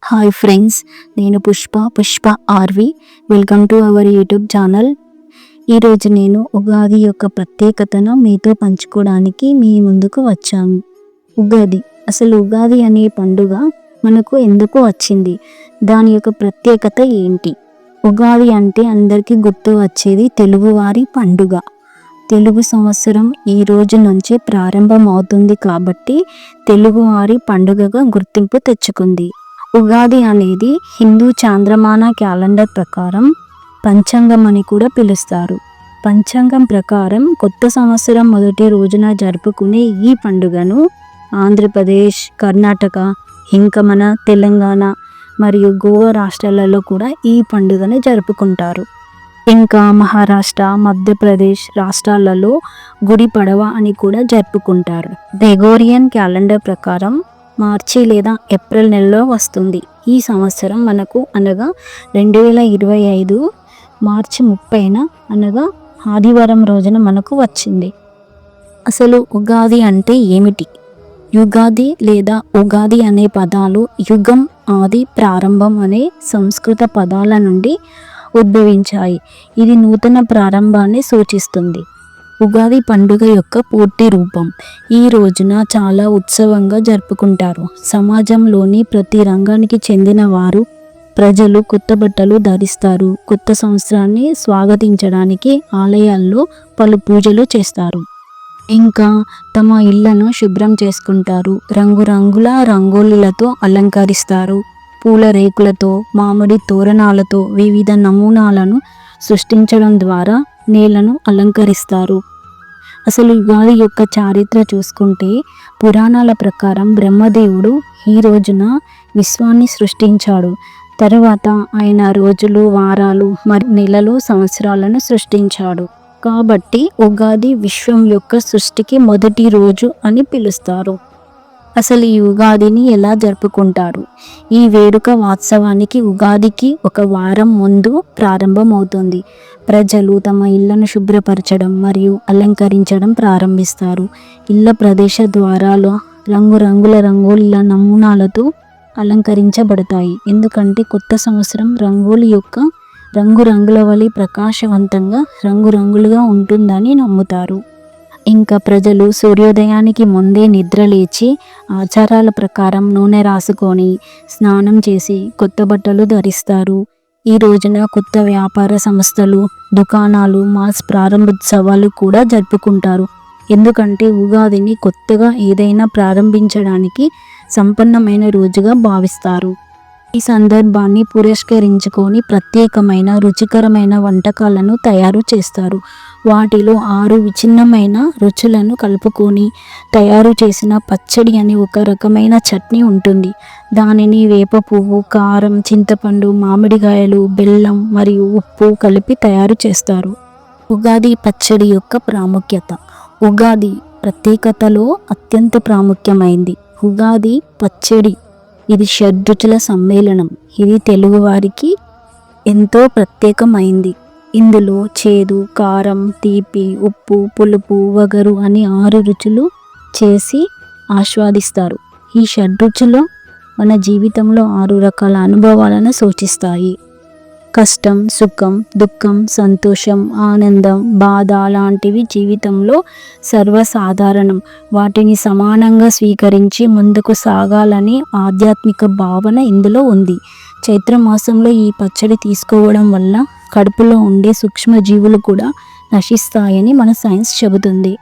Hi friends, నేను Pushpa R V. Welcome to our YouTube channel. ఈరోజు నేను ఉగాది యొక్క ప్రత్యేకతను మీతో పంచుకోవడానికి మీ ముందుకు వచ్చాను. అసలు ఉగాది అనే పండుగ మనకు ఎందుకు వచ్చింది, దాని యొక్క ప్రత్యేకత ఏంటి? ఉగాది అంటే అందరికీ గుర్తు వచ్చేది తెలుగువారి పండుగ. తెలుగు సంవత్సరం ఈ రోజు నుంచే ప్రారంభం అవుతుంది కాబట్టి తెలుగువారి పండుగగా గుర్తింపు తెచ్చుకుంది. ఉగాది అనేది హిందూ చాంద్రమాన క్యాలెండర్ ప్రకారం పంచాంగం అని కూడా పిలుస్తారు. పంచాంగం ప్రకారం కొత్త సంవత్సరం మొదటి రోజున జరుపుకునే ఈ పండుగను ఆంధ్రప్రదేశ్, కర్ణాటక, ఇంకా మన తెలంగాణ మరియు గోవా రాష్ట్రాలలో కూడా ఈ పండుగను జరుపుకుంటారు. ఇంకా మహారాష్ట్ర, మధ్యప్రదేశ్ రాష్ట్రాలలో గుడి పడవ అని కూడా జరుపుకుంటారు. గ్రెగోరియన్ క్యాలెండర్ ప్రకారం మార్చి లేదా ఏప్రిల్ నెలలో వస్తుంది. ఈ సంవత్సరం మనకు అనగా 2025 మార్చి 30న అనగా ఆదివారం రోజున మనకు వచ్చింది. అసలు ఉగాది అంటే ఏమిటి? యుగాది లేదా ఉగాది అనే పదాలు యుగం, ఆది, ప్రారంభం అనే సంస్కృత పదాల నుండి ఉద్భవించాయి. ఇది నూతన ప్రారంభాన్ని సూచిస్తుంది. ఉగాది పండుగ యొక్క పూర్తి రూపం ఈ రోజున చాలా ఉత్సవంగా జరుపుకుంటారు. సమాజంలోని ప్రతి రంగానికి చెందిన వారు ప్రజలు కొత్త బట్టలు ధరిస్తారు. కొత్త సంవత్సరాన్ని స్వాగతించడానికి ఆలయాల్లో పలు పూజలు చేస్తారు. ఇంకా తమ ఇళ్లను శుభ్రం చేసుకుంటారు. రంగురంగుల రంగోలీలతో అలంకరిస్తారు. పూల రేకులతో, మామిడి తోరణాలతో వివిధ నమూనాలను సృష్టించడం ద్వారా నేలను అలంకరిస్తారు. అసలు ఉగాది యొక్క చారిత్ర చూసుకుంటే పురాణాల ప్రకారం బ్రహ్మదేవుడు ఈ రోజున విశ్వాన్ని సృష్టించాడు. తరువాత ఆయన రోజులు, వారాలు మరియు నెలలు, సంవత్సరాలను సృష్టించాడు. కాబట్టి ఉగాది విశ్వం యొక్క సృష్టికి మొదటి రోజు అని పిలుస్తారు. అసలు ఈ ఉగాదిని ఎలా జరుపుకుంటారు? ఈ వేడుక వాస్తవానికి ఉగాదికి ఒక వారం ముందు ప్రారంభం అవుతుంది. ప్రజలు తమ ఇళ్లను శుభ్రపరచడం మరియు అలంకరించడం ప్రారంభిస్తారు. ఇళ్ల ప్రదేశ ద్వారాలు రంగురంగుల రంగోలీల నమూనాలతో అలంకరించబడతాయి. ఎందుకంటే కొత్త సంవత్సరం రంగోలీ యొక్క రంగురంగుల వలె ప్రకాశవంతంగా రంగురంగులుగా ఉంటుందని నమ్ముతారు. ఇంకా ప్రజలు సూర్యోదయానికి ముందే నిద్రలేచి ఆచారాల ప్రకారం నూనె రాసుకొని స్నానం చేసి కొత్త బట్టలు ధరిస్తారు. ఈ రోజున కొత్త వ్యాపార సంస్థలు, దుకాణాలు, మాల్స్ ప్రారంభోత్సవాలు కూడా జరుపుకుంటారు. ఎందుకంటే ఉగాదిని కొత్తగా ఏదైనా ప్రారంభించడానికి సంపన్నమైన రోజుగా భావిస్తారు. ఈ సందర్భాన్ని పురస్కరించుకొని ప్రత్యేకమైన రుచికరమైన వంటకాలను తయారు చేస్తారు. వాటిలో 6 విభిన్నమైన రుచులను కలుపుకొని తయారు చేసిన పచ్చడి అనే ఒక రకమైన చట్నీ ఉంటుంది. దానిని వేప పువ్వు, కారం, చింతపండు, మామిడికాయలు, బెల్లం మరియు ఉప్పు కలిపి తయారు చేస్తారు. ఉగాది పచ్చడి యొక్క ప్రాముఖ్యత. ఉగాది ప్రత్యేకతలో అత్యంత ప్రాముఖ్యమైంది ఉగాది పచ్చడి. ఇది షడ్రుచుల సమ్మేళనం. ఇది తెలుగువారికి ఎంతో ప్రత్యేకమైంది. ఇందులో చేదు, కారం, తీపి, ఉప్పు, పులుపు, వగరు అని 6 రుచులు చేసి ఆస్వాదిస్తారు. ఈ షడ్రుచులు మన జీవితంలో 6 రకాల అనుభవాలను సూచిస్తాయి. కష్టం, సుఖం, దుఃఖం, సంతోషం, ఆనందం, బాధ లాంటివి జీవితంలో సర్వసాధారణం. వాటిని సమానంగా స్వీకరించి ముందుకు సాగాలని ఆధ్యాత్మిక భావన ఇందులో ఉంది. చైత్రమాసంలో ఈ పచ్చడి తీసుకోవడం వల్ల కడుపులో ఉండే సూక్ష్మజీవులు కూడా నశిస్తాయని మన సైన్స్ చెబుతుంది.